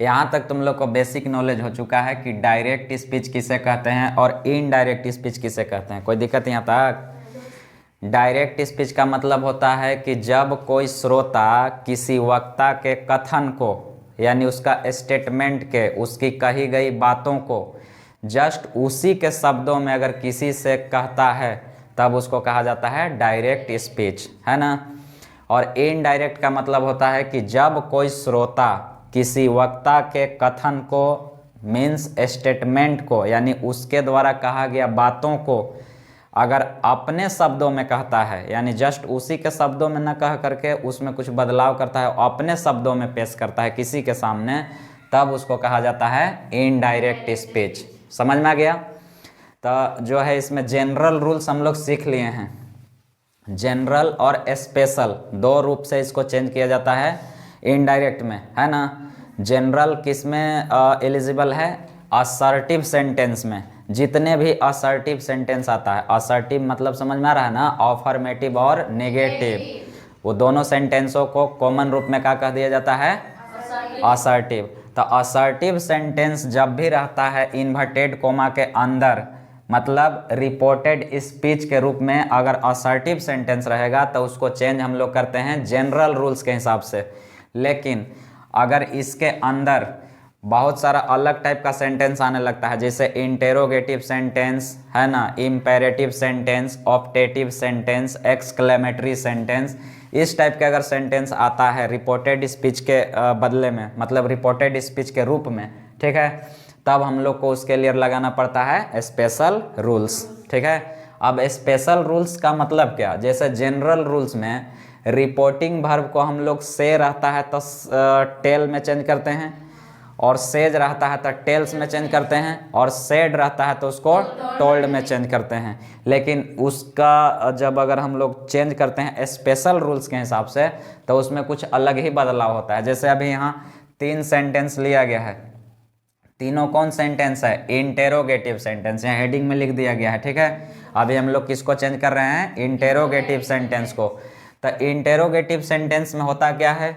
यहाँ तक तुम लोग को बेसिक नॉलेज हो चुका है कि डायरेक्ट स्पीच किसे कहते हैं और इनडायरेक्ट स्पीच किसे कहते हैं। कोई दिक्कत यहाँ तक? डायरेक्ट स्पीच का मतलब होता है कि जब कोई श्रोता किसी वक्ता के कथन को यानी उसका स्टेटमेंट के उसकी कही गई बातों को जस्ट उसी के शब्दों में अगर किसी से कहता है तब उसको कहा जाता है डायरेक्ट स्पीच, है ना। और इनडायरेक्ट का मतलब होता है कि जब कोई श्रोता किसी वक्ता के कथन को मीन्स स्टेटमेंट को यानी उसके द्वारा कहा गया बातों को अगर अपने शब्दों में कहता है यानी जस्ट उसी के शब्दों में न कह करके उसमें कुछ बदलाव करता है, अपने शब्दों में पेश करता है किसी के सामने, तब उसको कहा जाता है इनडायरेक्ट स्पीच। समझ में आ गया? तो जो है इसमें जनरल रूल्स हम लोग सीख लिए हैं। जनरल और स्पेशल दो रूप से इसको चेंज किया जाता है इनडायरेक्ट में, है ना। जनरल किस में एलिजिबल है? असर्टिव सेंटेंस में। जितने भी असर्टिव सेंटेंस आता है, असर्टिव मतलब समझ में आ रहा है ना, अफर्मेटिव और नेगेटिव, वो दोनों सेंटेंसों को कॉमन रूप में क्या कह दिया जाता है? असर्टिव। तो असर्टिव सेंटेंस जब भी रहता है इन्वर्टेड कोमा के अंदर, मतलब रिपोर्टेड स्पीच के रूप में अगर असर्टिव सेंटेंस रहेगा तो उसको चेंज हम लोग करते हैं जनरल रूल्स के हिसाब से। लेकिन अगर इसके अंदर बहुत सारा अलग टाइप का सेंटेंस आने लगता है, जैसे इंटेरोगेटिव सेंटेंस, है ना, imperative sentence, optative sentence, exclamatory sentence, इस टाइप के अगर सेंटेंस आता है रिपोर्टेड स्पीच के बदले में, मतलब रिपोर्टेड स्पीच के रूप में, ठीक है, तब हम लोग को उसके लिए लगाना पड़ता है स्पेशल रूल्स, ठीक है। अब स्पेशल रूल्स का मतलब क्या? जैसे जनरल रूल्स में रिपोर्टिंग वर्ब को हम लोग से रहता है तो टेल में चेंज करते हैं, और सेज रहता है तो टेल्स में चेंज करते हैं, और सेड रहता है तो उसको टोल्ड में चेंज करते हैं। लेकिन उसका जब अगर हम लोग चेंज करते हैं स्पेशल रूल्स के हिसाब से तो उसमें कुछ अलग ही बदलाव होता है। जैसे अभी यहाँ 3 सेंटेंस लिया गया है, तीनों कौन सेंटेंस है? इंटेरोगेटिव सेंटेंस, यहाँ हेडिंग में लिख दिया गया है, ठीक है। अभी हम लोग किसको चेंज कर रहे हैं? इंटेरोगेटिव सेंटेंस को। तो इंटेरोगेटिव सेंटेंस में होता क्या है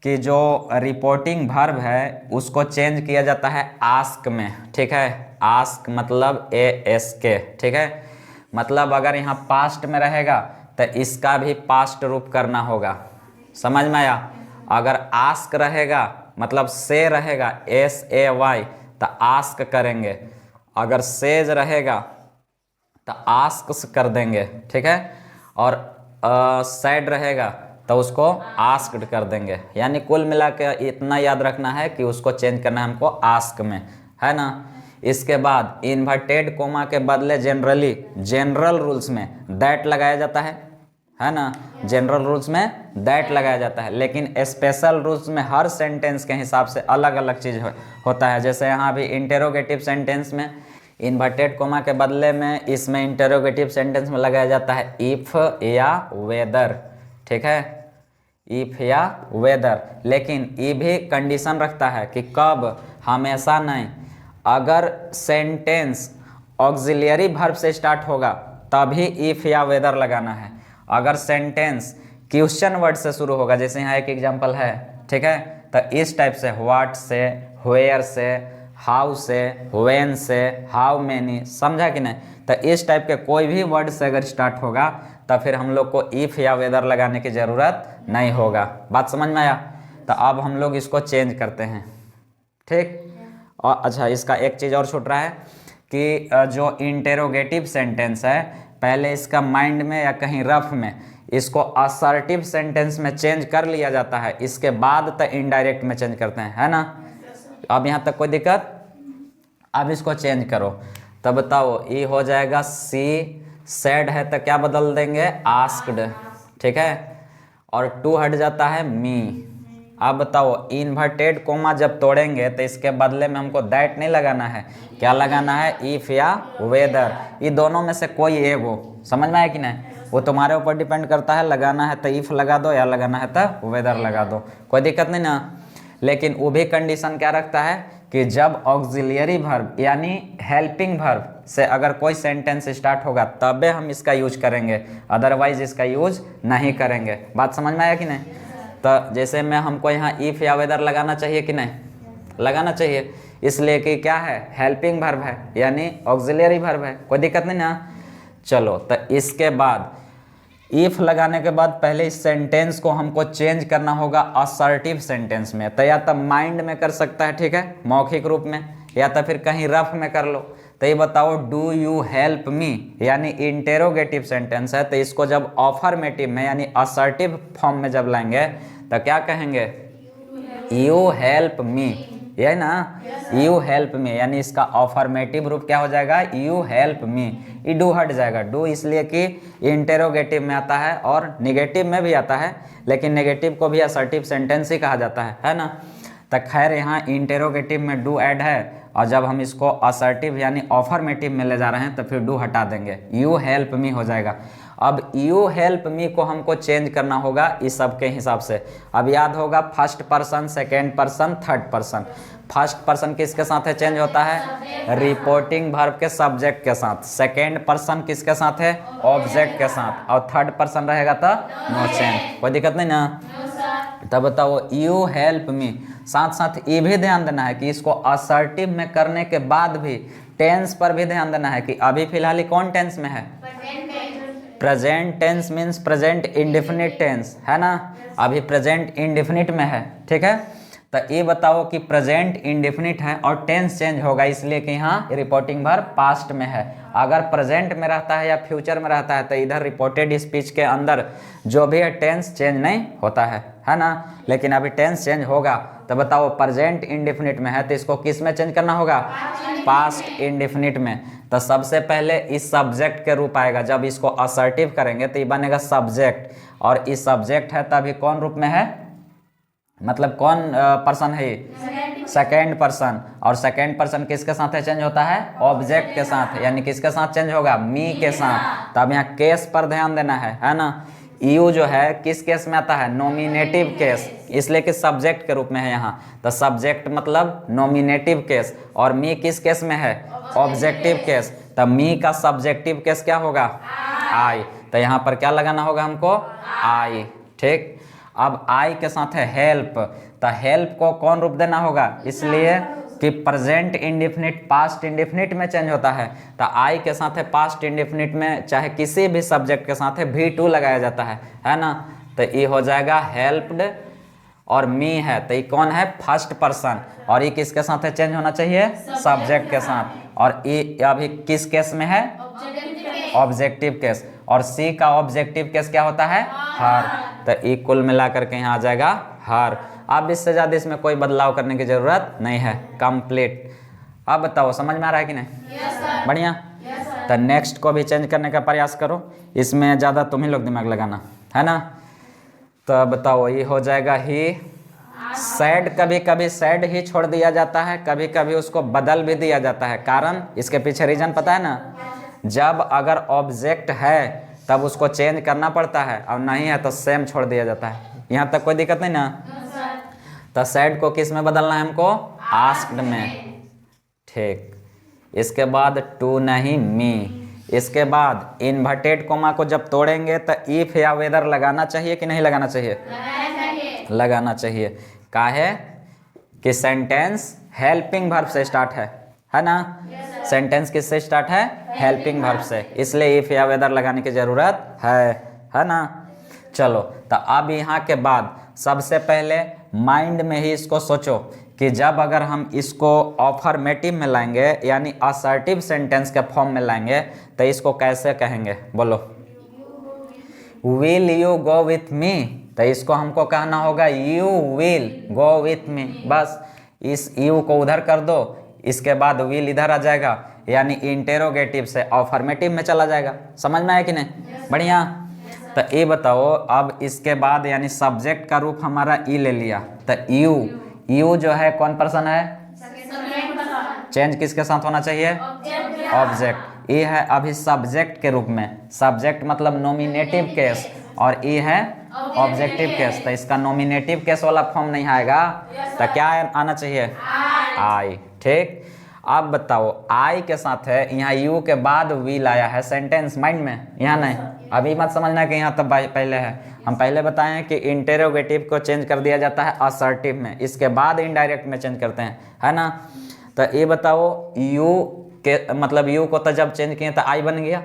कि जो रिपोर्टिंग वर्ब है उसको चेंज किया जाता है आस्क में, ठीक है। आस्क मतलब ASK, ठीक है। मतलब अगर यहाँ पास्ट में रहेगा तो इसका भी पास्ट रूप करना होगा। समझ में आया? अगर आस्क रहेगा मतलब से रहेगा SAY तो आस्क करेंगे, अगर सेज रहेगा तो आस्क कर देंगे, ठीक है। और सैड रहेगा तो उसको आस्क्ड कर देंगे। यानी कुल मिला के इतना याद रखना है कि उसको चेंज करना है हमको आस्क में, है ना। इसके बाद इन्वर्टेड कोमा के बदले जनरली जनरल रूल्स में दैट लगाया जाता है ना। जनरल रूल्स में दैट लगाया जाता है, लेकिन स्पेशल रूल्स में हर सेंटेंस के हिसाब से अलग अलग चीज़ होता है। जैसे यहाँ भी इंटेरोगेटिव सेंटेंस में इन्वर्टेड कोमा के बदले में इसमें इंटेरोगेटिव सेंटेंस में लगाया जाता है इफ़ या वेदर, ठीक है, इफ़ या वेदर। लेकिन ये भी कंडीशन रखता है कि कब, हमेशा नहीं। अगर सेंटेंस ऑक्सिलियरी वर्ब से स्टार्ट होगा तभी इफ़ या वेदर लगाना है। अगर सेंटेंस क्वेश्चन वर्ड से शुरू होगा, जैसे यहाँ एक एग्जांपल है, ठीक है, तो इस टाइप से व्हाट से, वेयर से, हाउ से, व्हेन से, हाउ मेनी, समझा कि नहीं। तो इस टाइप के कोई भी वर्ड से अगर स्टार्ट होगा तो फिर हम लोग को इफ़ या वेदर लगाने की ज़रूरत नहीं होगा। बात समझ में आया? तो अब हम लोग इसको चेंज करते हैं, ठीक। और अच्छा, इसका एक चीज़ और छूट रहा है कि जो इंटेरोगेटिव सेंटेंस है पहले इसका माइंड में या कहीं रफ में इसको असर्टिव सेंटेंस में चेंज कर लिया जाता है, इसके बाद तो इनडायरेक्ट में चेंज करते हैं, है ना। अब यहाँ तक कोई दिक्कत? अब इसको चेंज करो तब बताओ, ये हो जाएगा सी सेड है तो क्या बदल देंगे? आस्क्ड, ठीक है। और टू हट जाता है मी। अब बताओ, इन्वर्टेड कोमा जब तोड़ेंगे तो इसके बदले में हमको दैट नहीं लगाना है, क्या लगाना है? इफ़ या वेदर। ये दोनों में से कोई एक हो, समझ में आया कि नहीं? वो तुम्हारे ऊपर डिपेंड करता है, लगाना है तो इफ़ लगा दो या लगाना है तो वेदर लगा दो, कोई दिक्कत नहीं ना। लेकिन वो भी कंडीशन क्या रखता है कि जब ऑक्सिलियरी वर्ब यानी हेल्पिंग वर्ब से अगर कोई सेंटेंस स्टार्ट होगा तबे हम इसका यूज करेंगे, अदरवाइज इसका यूज नहीं करेंगे। बात समझ में आया कि नहीं? तो जैसे में हमको यहाँ इफ़ या वेदर लगाना चाहिए कि नहीं? लगाना चाहिए, इसलिए कि क्या है, हेल्पिंग वर्ब है यानी ऑक्सिलरी वर्ब है, कोई दिक्कत नहीं ना। चलो तो इसके बाद इफ लगाने के बाद पहले इस सेंटेंस को हमको चेंज करना होगा असर्टिव सेंटेंस में। तो या तो माइंड में कर सकता है, ठीक है, मौखिक रूप में, या तो फिर कहीं रफ में कर लो। तो ये बताओ, डू यू हेल्प मी यानी इंटेरोगेटिव सेंटेंस है, तो इसको जब ऑफर्मेटिव में यानी असर्टिव फॉर्म में जब लाएंगे तो क्या कहेंगे, यू हेल्प मी, यही ना, यू हेल्प मी, यानी इसका ऑफर्मेटिव रूप क्या हो जाएगा, यू हेल्प मी। ये डू हट जाएगा, डू इसलिए कि इंटेरोगेटिव में आता है और निगेटिव में भी आता है, लेकिन नेगेटिव को भी असर्टिव सेंटेंस ही कहा जाता है ना। तो खैर यहाँ इंटेरोगेटिव में डू ऐड है, और जब हम इसको असर्टिव यानी ऑफर्मेटिव में ले जा रहे हैं तो फिर डू हटा देंगे, यू हेल्प मी हो जाएगा। अब यू हेल्प मी को हमको चेंज करना होगा इस सब के हिसाब से। अब याद होगा first person, second person, third person. First person किसके साथ है चेंज होता है, रिपोर्टिंग वर्ब के सब्जेक्ट के साथ। सेकेंड पर्सन किसके साथ है, ऑब्जेक्ट के साथ। और थर्ड पर्सन रहेगा तो नो चेंज, कोई दिक्कत नहीं ना। तब बताओ यू हेल्प मी, साथ साथ ये भी ध्यान देना है कि इसको असर्टिव में करने के बाद भी टेंस पर भी ध्यान देना है कि अभी फिलहाल कौन टेंस में है, present tense means present indefinite tense है ना, अभी प्रेजेंट इंडेफिनिट में है, ठीक है। तो ये बताओ कि प्रेजेंट इंडेफिनिट है और टेंस चेंज होगा, इसलिए कि यहाँ रिपोर्टिंग वर्ब पास्ट में है। अगर प्रेजेंट में रहता है या फ्यूचर में रहता है तो इधर रिपोर्टेड स्पीच के अंदर जो भी है टेंस चेंज नहीं होता है ना। लेकिन अभी टेंस चेंज होगा, तो बताओ प्रेजेंट इंडेफिनिट में है तो इसको किस में चेंज करना होगा, पास्ट इंडेफिनिट में। तो सबसे पहले इस सब्जेक्ट के रूप आएगा, जब इसको असर्टिव करेंगे तो ये बनेगा सब्जेक्ट, और इस सब्जेक्ट है तभी कौन रूप में है, मतलब कौन पर्सन है, सेकेंड पर्सन। और सेकेंड पर्सन किसके साथ है चेंज होता है, ऑब्जेक्ट के साथ, यानी किसके साथ चेंज होगा, मी के साथ। तब यहाँ केस पर ध्यान देना है ना। यू जो है किस केस में आता है, नॉमिनेटिव केस, इसलिए कि सब्जेक्ट के रूप में है यहाँ। तो सब्जेक्ट मतलब नॉमिनेटिव केस, और मी किस केस में है, ऑब्जेक्टिव केस। तब मी का सब्जेक्टिव केस क्या होगा, आई। तो यहाँ पर क्या लगाना होगा हमको, आई, ठीक। अब आई के साथ है हेल्प, तो हेल्प को कौन रूप देना होगा, इसलिए कि प्रेजेंट इंडेफिनिट पास्ट इंडेफिनिट में चेंज होता है। तो आई के साथ है पास्ट इंडेफिनिट में चाहे किसी भी सब्जेक्ट के साथ है V2 लगाया जाता है ना। तो ये हो जाएगा हेल्प्ड, और मी है तो ये कौन है, फर्स्ट पर्सन, और ये किसके साथ है चेंज होना चाहिए, सब्जेक्ट के साथ। और ये अभी किस केस में है, ऑब्जेक्टिव केस, और सी का ऑब्जेक्टिव केस क्या होता है, हर। तो ये कुल मिला करके यहाँ आ जाएगा हर। अब इससे ज़्यादा इसमें कोई बदलाव करने की ज़रूरत नहीं है, कंप्लीट। अब बताओ समझ में आ रहा है कि नहीं, बढ़िया। तो नेक्स्ट को भी चेंज करने का प्रयास करो, इसमें ज़्यादा तुम ही लोग दिमाग लगाना है ना। तो बताओ ये हो जाएगा ही सैड, कभी कभी सैड ही छोड़ दिया जाता है, कभी कभी उसको बदल भी दिया जाता है। कारण इसके पीछे रीजन पता है ना, जब अगर ऑब्जेक्ट है तब उसको चेंज करना पड़ता है, और नहीं है तो सेम छोड़ दिया जाता है। यहाँ तक कोई दिक्कत नहीं ना। तो सैड को किस में बदलना है हमको, आस्क्ड में, ठीक। इसके बाद टू नहीं मी। इसके बाद इन्वर्टेड कोमा को जब तोड़ेंगे तो इफ या वेदर लगाना चाहिए कि नहीं लगाना चाहिए, लगाना चाहिए। काहे कि सेंटेंस हेल्पिंग वर्ब से स्टार्ट है ना। सेंटेंस किससे स्टार्ट है, हेल्पिंग वर्ब से, इसलिए इफ या वेदर लगाने की जरूरत है ना। चलो तो अब यहाँ के बाद सबसे पहले माइंड में ही इसको सोचो कि जब अगर हम इसको ऑफर्मेटिव में लाएंगे यानी असर्टिव सेंटेंस के फॉर्म में लाएंगे तो इसको कैसे कहेंगे, बोलो। Will you go with me, तो इसको हमको कहना होगा you will go with me. बस इस यू को उधर कर दो, इसके बाद विल इधर आ जाएगा, यानी इंटेरोगेटिव से ऑफर्मेटिव में चला जाएगा। समझ में आया कि नहीं, बढ़िया। तो ये बताओ, अब इसके बाद यानी सब्जेक्ट का रूप हमारा ई ले लिया, तो यू जो है कौन पर्सन है, चेंज किसके साथ होना चाहिए, ऑब्जेक्ट। ये है अभी सब्जेक्ट के रूप में, सब्जेक्ट मतलब नॉमिनेटिव केस, और ये है ऑब्जेक्टिव केस। तो इसका नॉमिनेटिव केस वाला फॉर्म नहीं आएगा, तो क्या आना चाहिए, आई, ठीक। अब बताओ आई के साथ है, यहाँ यू के बाद विल आया है सेंटेंस माइंड में, यहाँ नहीं। अभी मत समझना कि यहाँ तब पहले है। हम पहले बताए हैं कि इंटेरोगेटिव को चेंज कर दिया जाता है असर्टिव में, इसके बाद इनडायरेक्ट में चेंज करते हैं, है ना। तो ये बताओ यू के मतलब यू को तो जब चेंज किए तो आई बन गया।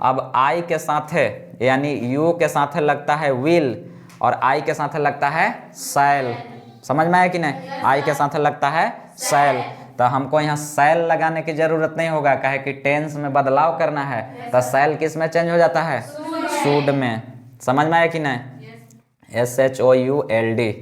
अब आई के साथ है यानी यू के साथ लगता है विल और आई के साथ लगता है शैल। समझ में आया कि नहीं? आई के साथ लगता है शैल, तो हमको यहाँ शैल लगाने की जरूरत नहीं होगा, काहे कि टेंस में बदलाव करना है तो शैल किस में चेंज हो जाता है? शुड में। समझ में आया कि नहीं? SHOULD,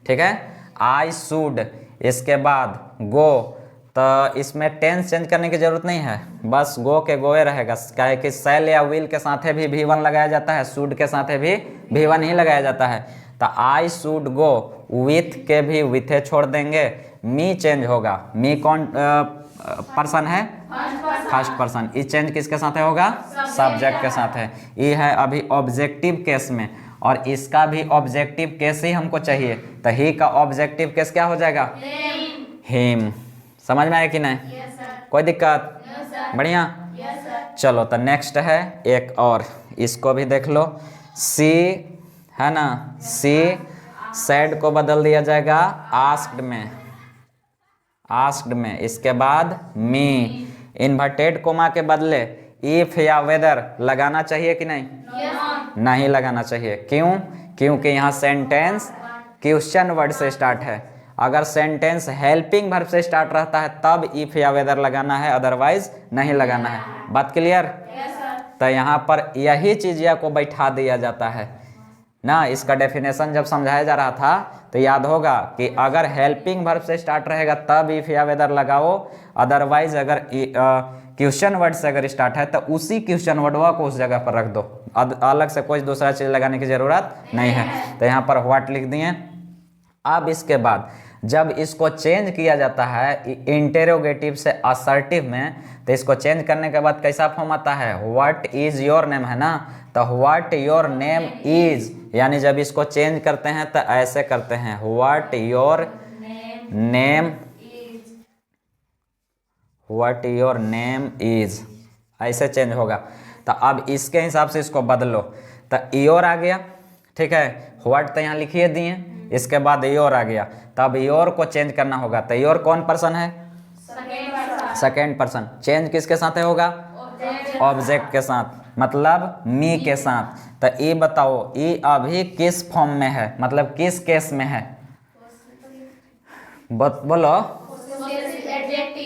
ठीक है। आई शुड, इसके बाद गो, तो इसमें टेंस चेंज करने की जरूरत नहीं है, बस गो के गोए रहेगा, काहे कि शैल या विल के साथ भी V1 लगाया जाता है, शुड के साथ भी V1 ही लगाया जाता है। तो आई शुड गो, विथ के भी विथे छोड़ देंगे, मी चेंज होगा। मी कौन पर्सन है? First person. ई चेंज किसके साथ होगा? सब्जेक्ट के साथ है। ये है अभी ऑब्जेक्टिव केस में, और इसका भी ऑब्जेक्टिव केस ही हमको चाहिए, तो ही का ऑब्जेक्टिव केस क्या हो जाएगा? हिम। समझ में आया कि नहीं? कोई दिक्कत? बढ़िया। चलो तो नेक्स्ट है एक और, इसको भी देख लो। सी है ना, सी सैड को बदल दिया जाएगा आस्क्ड में, आस्क्ड में। इसके बाद मी, इन्वर्टेड कोमा के बदले इफ या वेदर लगाना चाहिए कि नहीं? नहीं लगाना चाहिए। क्यों? क्योंकि यहाँ सेंटेंस क्वेश्चन वर्ड से स्टार्ट है। अगर सेंटेंस हेल्पिंग वर्ब से स्टार्ट रहता है तब इफ या वेदर लगाना है, अदरवाइज नहीं लगाना है। बात क्लियर? तो यहाँ पर यही चीज को बैठा दिया जाता है ना। इसका डेफिनेशन जब समझाया जा रहा था तो याद होगा कि अगर हेल्पिंग वर्ब से स्टार्ट रहेगा तब इफ या वेदर लगाओ, अदरवाइज अगर क्वेश्चन वर्ड से अगर स्टार्ट है तो उसी क्वेश्चन वर्डवा को उस जगह पर रख दो, अलग से कोई दूसरा चीज लगाने की जरूरत नहीं है। तो यहाँ पर व्हाट लिख दिए। अब इसके बाद जब इसको चेंज किया जाता है इंटेरोगेटिव से असर्टिव में, तो इसको चेंज करने के बाद कैसा फॉर्म आता है? व्हाट इज योर नेम, है ना। तो व्हाट योर नेम इज, यानी जब इसको चेंज करते हैं तो ऐसे करते हैं, what your name, what your name is, ऐसे चेंज होगा। तो अब इसके हिसाब से इसको बदलो। तो योर आ गया, ठीक है। व्हाट तो यहाँ लिखिए दिए, इसके बाद योर आ गया, तब योर को चेंज करना होगा। तो योर कौन पर्सन है? Second person. चेंज किसके साथ होगा? ऑब्जेक्ट के साथ, मतलब मी के साथ। तो ये बताओ ये अभी किस फॉर्म में है, मतलब किस केस में है? बोलो।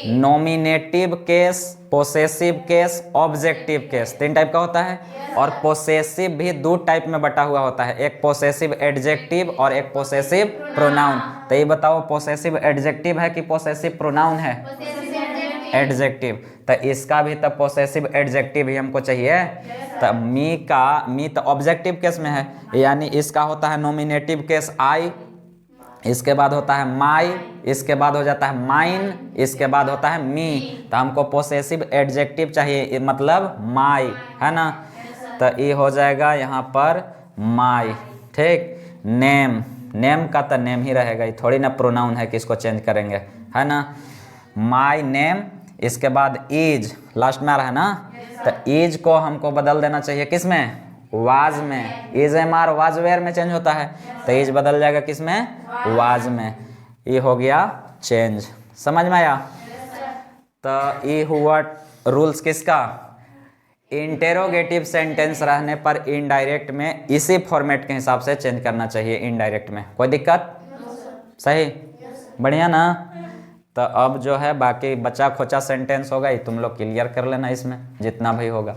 Nominative case, possessive case, objective case, तीन टाइप का होता है। और पोसेसिव भी दो टाइप में बटा हुआ होता है, एक पोसेसिव एडजेक्टिव और एक पोसेसिव प्रोनाउन। तो ये बताओ पोसेसिव एडजेक्टिव है कि पोसेसिव प्रोनाउन है? एडजेक्टिव। तो इसका भी तो पोसेसिव एडजेक्टिव ही हमको चाहिए। तो मी तो ऑब्जेक्टिव केस में है, यानी इसका होता है नॉमिनेटिव केस आई, इसके बाद होता है माई, इसके बाद हो जाता है माइन, इसके बाद होता है मी। तो हमको पोसेसिव एडजेक्टिव चाहिए, मतलब माई, है ना। तो ये हो जाएगा यहाँ पर माई, ठीक। नेम, नेम का तो नेम ही रहेगा, ये थोड़ी ना प्रोनाउन है कि इसको चेंज करेंगे, है ना। माई नेम, इसके बाद इज लास्ट में आ रहा है ना, तो इज को हमको बदल देना चाहिए किस में? वाज में। Is am are was were में चेंज होता है, तो इज बदल जाएगा किस में? वाज में। ये हो गया चेंज। समझ में आया? तो ये हुआ रूल्स किसका? इंटेरोगेटिव सेंटेंस रहने पर इनडायरेक्ट में इसी फॉर्मेट के हिसाब से चेंज करना चाहिए इनडायरेक्ट में। कोई दिक्कत? सही? बढ़िया ना। तो अब जो है बाकी बचा खोचा सेंटेंस होगा ये तुम लोग क्लियर कर लेना, इसमें जितना भी होगा।